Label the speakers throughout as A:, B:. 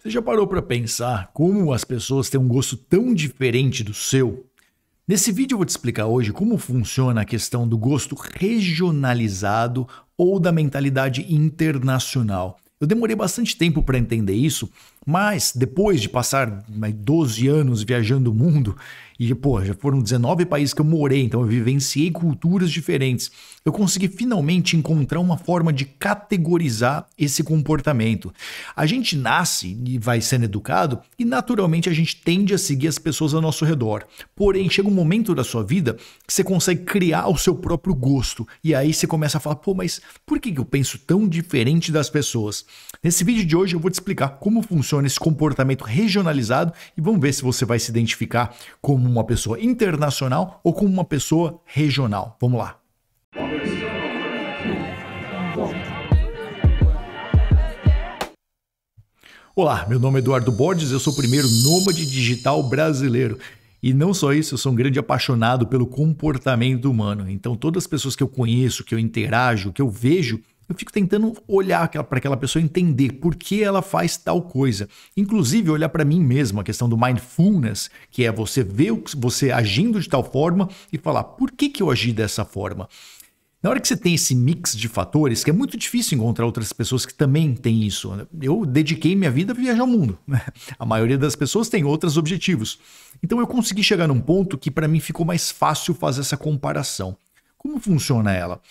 A: Você já parou para pensar como as pessoas têm um gosto tão diferente do seu? Nesse vídeo eu vou te explicar hoje como funciona a questão do gosto regionalizado ou da mentalidade internacional. Eu demorei bastante tempo para entender isso, mas depois de passar 12 anos viajando o mundo, e já foram 19 países que eu morei, então eu vivenciei culturas diferentes, eu consegui finalmente encontrar uma forma de categorizar esse comportamento. A gente nasce e vai sendo educado e naturalmente a gente tende a seguir as pessoas ao nosso redor. Porém, chega um momento da sua vida que você consegue criar o seu próprio gosto e aí você começa a falar, mas por que eu penso tão diferente das pessoas? Nesse vídeo de hoje eu vou te explicar como funciona esse comportamento regionalizado e vamos ver se você vai se identificar como uma pessoa internacional ou como uma pessoa regional. Vamos lá. Olá, meu nome é Eduardo Borges, eu sou o primeiro nômade digital brasileiro. E não só isso, eu sou um grande apaixonado pelo comportamento humano. Então todas as pessoas que eu conheço, que eu interajo, que eu vejo, eu fico tentando olhar para aquela pessoa e entender por que ela faz tal coisa. Inclusive, olhar para mim mesmo, a questão do mindfulness, que é você ver você agindo de tal forma e falar, por que eu agi dessa forma? Na hora que você tem esse mix de fatores, que é muito difícil encontrar outras pessoas que também têm isso. Eu dediquei minha vida a viajar o mundo. A maioria das pessoas tem outros objetivos. Então eu consegui chegar num ponto que para mim ficou mais fácil fazer essa comparação. Como funciona ela?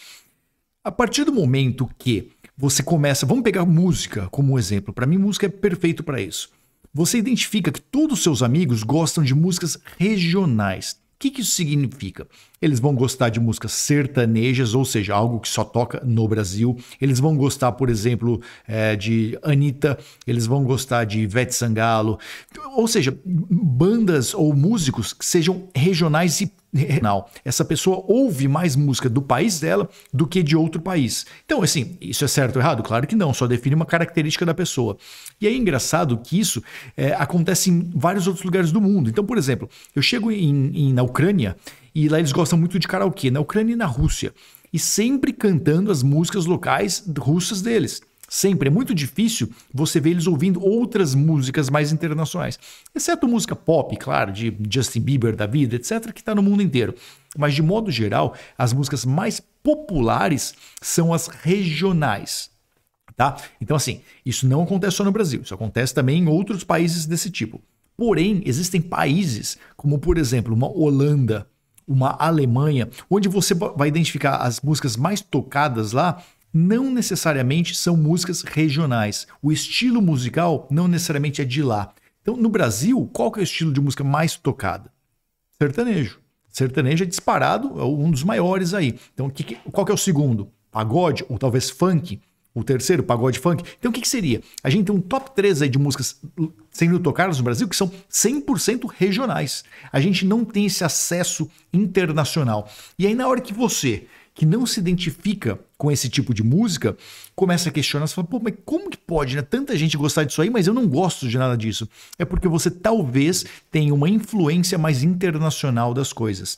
A: A partir do momento que você começa, vamos pegar música como exemplo, para mim música é perfeito para isso. Você identifica que todos os seus amigos gostam de músicas regionais. O que isso significa? Eles vão gostar de músicas sertanejas, ou seja, algo que só toca no Brasil. Eles vão gostar, por exemplo, de Anitta, eles vão gostar de Ivete Sangalo, ou seja, bandas ou músicos que sejam regionais e regional. Essa pessoa ouve mais música do país dela do que de outro país. Então, assim, isso é certo ou errado? Claro que não, só define uma característica da pessoa. E é engraçado que isso acontece em vários outros lugares do mundo. Então, por exemplo, eu chego na Ucrânia e lá eles gostam muito de karaokê, na Ucrânia e na Rússia, e sempre cantando as músicas locais russas deles. Sempre. É muito difícil você ver eles ouvindo outras músicas mais internacionais. Exceto música pop, claro, de Justin Bieber da vida, etc., que está no mundo inteiro. Mas, de modo geral, as músicas mais populares são as regionais. Tá? Então, assim, isso não acontece só no Brasil. Isso acontece também em outros países desse tipo. Porém, existem países como, por exemplo, uma Holanda, uma Alemanha, onde você vai identificar as músicas mais tocadas lá, não necessariamente são músicas regionais. O estilo musical não necessariamente é de lá. Então, no Brasil, qual que é o estilo de música mais tocada? Sertanejo. Sertanejo é disparado, é um dos maiores aí. Então, qual que é o segundo? Pagode ou talvez funk? O terceiro, pagode funk. Então, o que seria? A gente tem um top 3 aí de músicas sendo tocadas no Brasil que são 100% regionais. A gente não tem esse acesso internacional. E aí, na hora que você que não se identifica com esse tipo de música, começa a questionar, você fala, mas como que pode, né? Tanta gente gostar disso aí, mas eu não gosto de nada disso. É porque você talvez tenha uma influência mais internacional das coisas.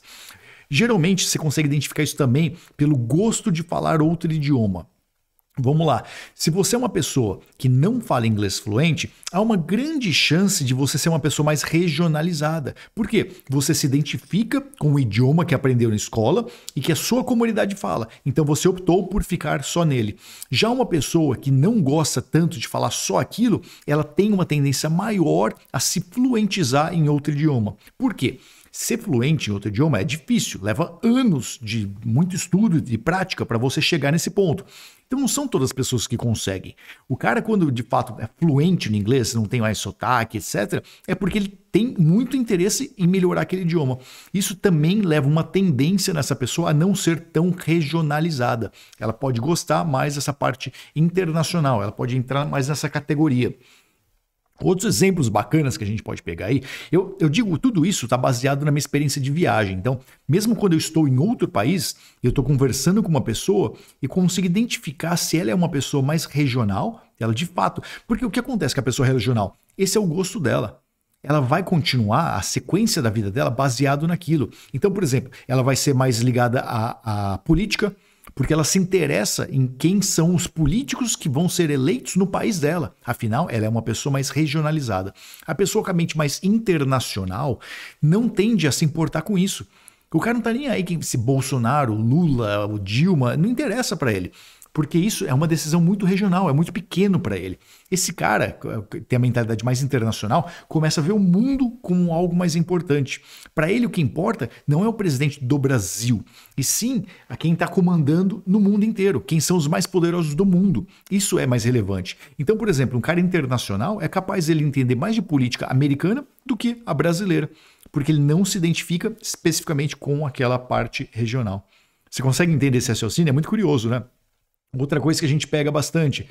A: Geralmente, você consegue identificar isso também pelo gosto de falar outro idioma. Vamos lá, se você é uma pessoa que não fala inglês fluente, há uma grande chance de você ser uma pessoa mais regionalizada. Por quê? Você se identifica com o idioma que aprendeu na escola e que a sua comunidade fala. Então você optou por ficar só nele. Já uma pessoa que não gosta tanto de falar só aquilo, ela tem uma tendência maior a se fluentizar em outro idioma. Por quê? Ser fluente em outro idioma é difícil, leva anos de muito estudo e prática para você chegar nesse ponto. Então não são todas as pessoas que conseguem. O cara, quando de fato é fluente no inglês, não tem mais sotaque, etc., é porque ele tem muito interesse em melhorar aquele idioma. Isso também leva uma tendência nessa pessoa a não ser tão regionalizada. Ela pode gostar mais dessa parte internacional, ela pode entrar mais nessa categoria. Outros exemplos bacanas que a gente pode pegar aí, eu digo, tudo isso está baseado na minha experiência de viagem. Então, mesmo quando eu estou em outro país, eu estou conversando com uma pessoa e consigo identificar se ela é uma pessoa mais regional, ela de fato. Porque o que acontece com a pessoa regional? Esse é o gosto dela. Ela vai continuar a sequência da vida dela baseado naquilo. Então, por exemplo, ela vai ser mais ligada à política, porque ela se interessa em quem são os políticos que vão ser eleitos no país dela. Afinal, ela é uma pessoa mais regionalizada. A pessoa com a mente mais internacional não tende a se importar com isso. O cara não tá nem aí se Bolsonaro, Lula, o Dilma, não interessa para ele. Porque isso é uma decisão muito regional, é muito pequeno para ele. Esse cara, que tem a mentalidade mais internacional, começa a ver o mundo como algo mais importante. Para ele, o que importa não é o presidente do Brasil, e sim a quem está comandando no mundo inteiro, quem são os mais poderosos do mundo. Isso é mais relevante. Então, por exemplo, um cara internacional é capaz de ele entender mais de política americana do que a brasileira, porque ele não se identifica especificamente com aquela parte regional. Você consegue entender esse raciocínio? É muito curioso, né? Outra coisa que a gente pega bastante,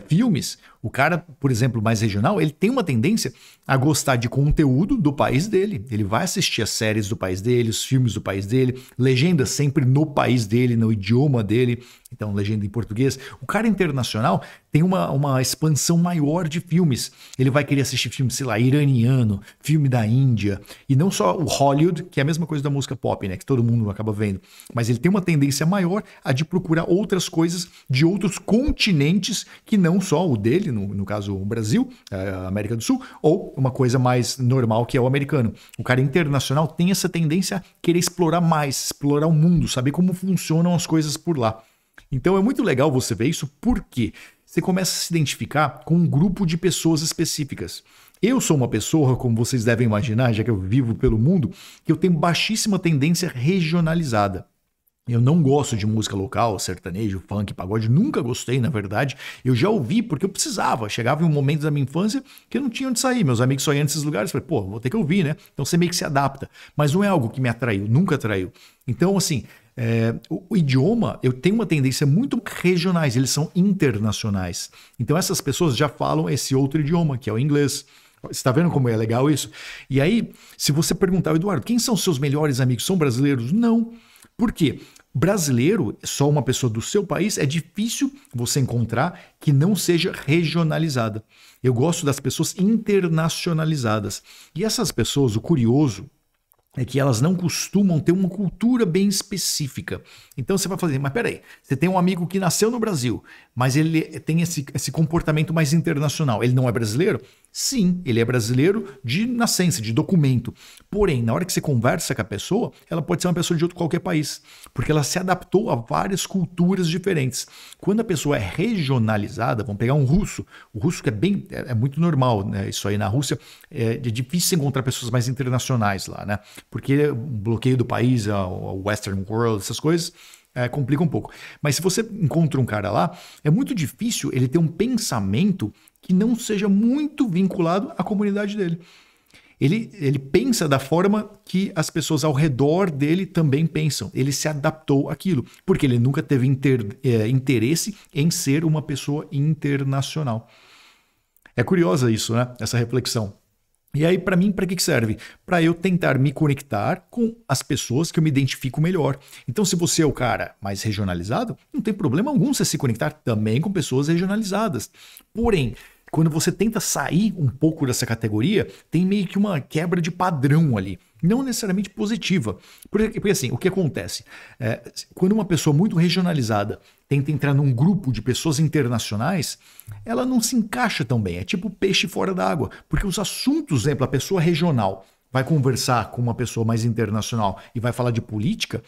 A: filmes, o cara, por exemplo, mais regional, ele tem uma tendência a gostar de conteúdo do país dele. Ele vai assistir as séries do país dele, os filmes do país dele, legenda sempre no país dele, no idioma dele, então legenda em português. O cara internacional tem uma expansão maior de filmes. Ele vai querer assistir filme, sei lá, iraniano, filme da Índia, e não só o Hollywood, que é a mesma coisa da música pop, né, que todo mundo acaba vendo, mas ele tem uma tendência maior a de procurar outras coisas de outros continentes que não só o dele, no caso o Brasil, a América do Sul, ou uma coisa mais normal que é o americano. O cara internacional tem essa tendência a querer explorar mais, explorar o mundo, saber como funcionam as coisas por lá. Então é muito legal você ver isso, porque você começa a se identificar com um grupo de pessoas específicas. Eu sou uma pessoa, como vocês devem imaginar, já que eu vivo pelo mundo, que eu tenho baixíssima tendência regionalizada. Eu não gosto de música local, sertanejo, funk, pagode, nunca gostei, na verdade. Eu já ouvi porque eu precisava. Chegava em um momento da minha infância que eu não tinha onde sair. Meus amigos só iam nesses lugares. Falei, pô, vou ter que ouvir, né? Então você meio que se adapta. Mas não é algo que me atraiu, nunca atraiu. Então, assim, o idioma, eu tenho uma tendência muito regionais, eles são internacionais. Então essas pessoas já falam esse outro idioma, que é o inglês. Você está vendo como é legal isso? E aí, se você perguntar, Eduardo, quem são os seus melhores amigos? São brasileiros? Não. Por quê? Brasileiro, só uma pessoa do seu país, é difícil você encontrar que não seja regionalizada. Eu gosto das pessoas internacionalizadas. E essas pessoas, o curioso é que elas não costumam ter uma cultura bem específica. Então você vai fazer, mas peraí, você tem um amigo que nasceu no Brasil, mas ele tem esse comportamento mais internacional. Ele não é brasileiro? Sim, ele é brasileiro de nascença, de documento. Porém, na hora que você conversa com a pessoa, ela pode ser uma pessoa de outro qualquer país, porque ela se adaptou a várias culturas diferentes. Quando a pessoa é regionalizada, vamos pegar um russo, o russo que é muito normal, né? Isso aí na Rússia é difícil encontrar pessoas mais internacionais lá, né? Porque o bloqueio do país, o Western World, essas coisas, complica um pouco. Mas se você encontra um cara lá, é muito difícil ele ter um pensamento que não seja muito vinculado à comunidade dele. Ele pensa da forma que as pessoas ao redor dele também pensam. Ele se adaptou àquilo, porque ele nunca teve interesse em ser uma pessoa internacional. É curiosa isso, né? Essa reflexão. E aí, para mim, para que serve? Para eu tentar me conectar com as pessoas que eu me identifico melhor. Então, se você é o cara mais regionalizado, não tem problema algum você se conectar também com pessoas regionalizadas. Porém, quando você tenta sair um pouco dessa categoria, tem meio que uma quebra de padrão ali. Não necessariamente positiva. Porque assim, o que acontece? Quando uma pessoa muito regionalizada tenta entrar num grupo de pessoas internacionais, ela não se encaixa tão bem. É tipo peixe fora d'água. Porque os assuntos, por exemplo, a pessoa regional vai conversar com uma pessoa mais internacional e vai falar de política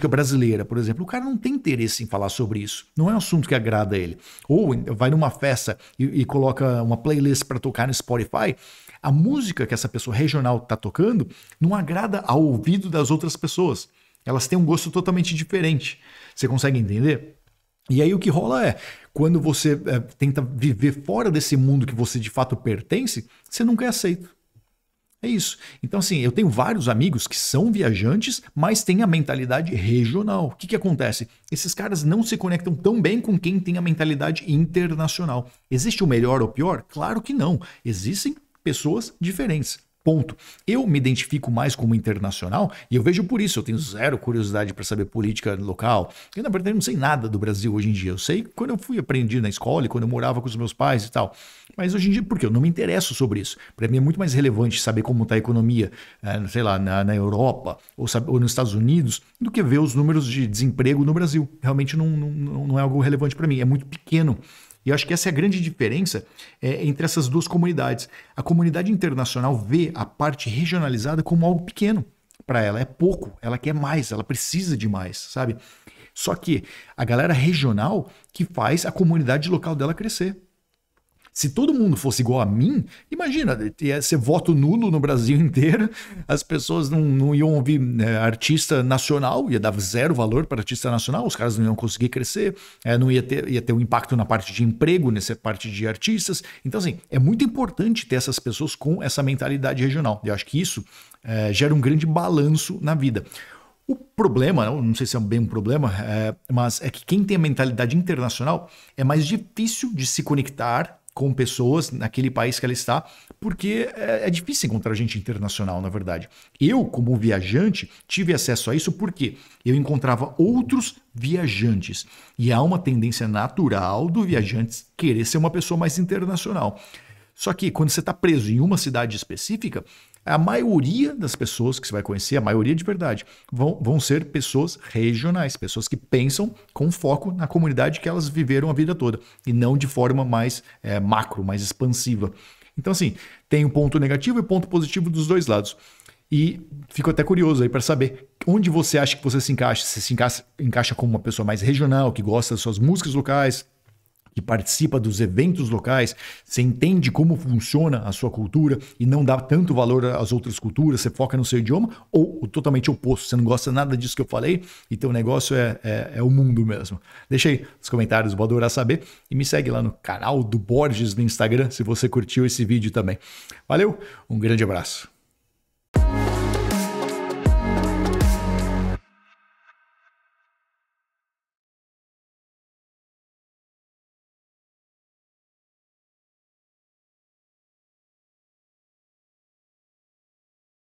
A: brasileira, por exemplo, o cara não tem interesse em falar sobre isso. Não é um assunto que agrada a ele. Ou vai numa festa e coloca uma playlist para tocar no Spotify, a música que essa pessoa regional está tocando não agrada ao ouvido das outras pessoas. Elas têm um gosto totalmente diferente. Você consegue entender? E aí o que rola quando você tenta viver fora desse mundo que você de fato pertence, você nunca é aceito. É isso. Então, assim, eu tenho vários amigos que são viajantes, mas têm a mentalidade regional. O que acontece? Esses caras não se conectam tão bem com quem tem a mentalidade internacional. Existe o melhor ou pior? Claro que não. Existem pessoas diferentes. Ponto. Eu me identifico mais como internacional e eu vejo por isso. Eu tenho zero curiosidade para saber política local. Eu, na verdade, não sei nada do Brasil hoje em dia. Eu sei quando eu fui aprender na escola e quando eu morava com os meus pais e tal. Mas hoje em dia, por quê? Eu não me interesso sobre isso. Para mim é muito mais relevante saber como está a economia, sei lá, na Europa ou nos Estados Unidos, do que ver os números de desemprego no Brasil. Realmente não é algo relevante para mim. É muito pequeno. E eu acho que essa é a grande diferença entre essas duas comunidades. A comunidade internacional vê a parte regionalizada como algo pequeno para ela. É pouco, ela quer mais, ela precisa de mais, sabe? Só que a galera regional que faz a comunidade local dela crescer. Se todo mundo fosse igual a mim, imagina, ia ser voto nulo no Brasil inteiro, as pessoas não iam ouvir artista nacional, ia dar zero valor para artista nacional, os caras não iam conseguir crescer, não ia ter um impacto na parte de emprego, nessa parte de artistas. Então, assim, é muito importante ter essas pessoas com essa mentalidade regional. Eu acho que isso gera um grande balanço na vida. O problema, não sei se é bem um problema, mas é que quem tem a mentalidade internacional é mais difícil de se conectar com pessoas naquele país que ela está, porque é difícil encontrar gente internacional, na verdade. Eu, como viajante, tive acesso a isso porque eu encontrava outros viajantes. E há uma tendência natural do viajante querer ser uma pessoa mais internacional. Só que quando você está preso em uma cidade específica, a maioria das pessoas que você vai conhecer, a maioria de verdade, vão ser pessoas regionais, pessoas que pensam com foco na comunidade que elas viveram a vida toda, e não de forma mais macro, mais expansiva. Então, assim, tem um ponto negativo e ponto positivo dos dois lados. E fico até curioso aí para saber onde você acha que você se encaixa. Você se encaixa como uma pessoa mais regional, que gosta das suas músicas locais, que participa dos eventos locais, você entende como funciona a sua cultura e não dá tanto valor às outras culturas, você foca no seu idioma, ou o totalmente oposto, você não gosta nada disso que eu falei e teu negócio é o mundo mesmo. Deixa aí nos comentários, vou adorar saber, e me segue lá no canal do Borges no Instagram, se você curtiu esse vídeo também. Valeu, um grande abraço.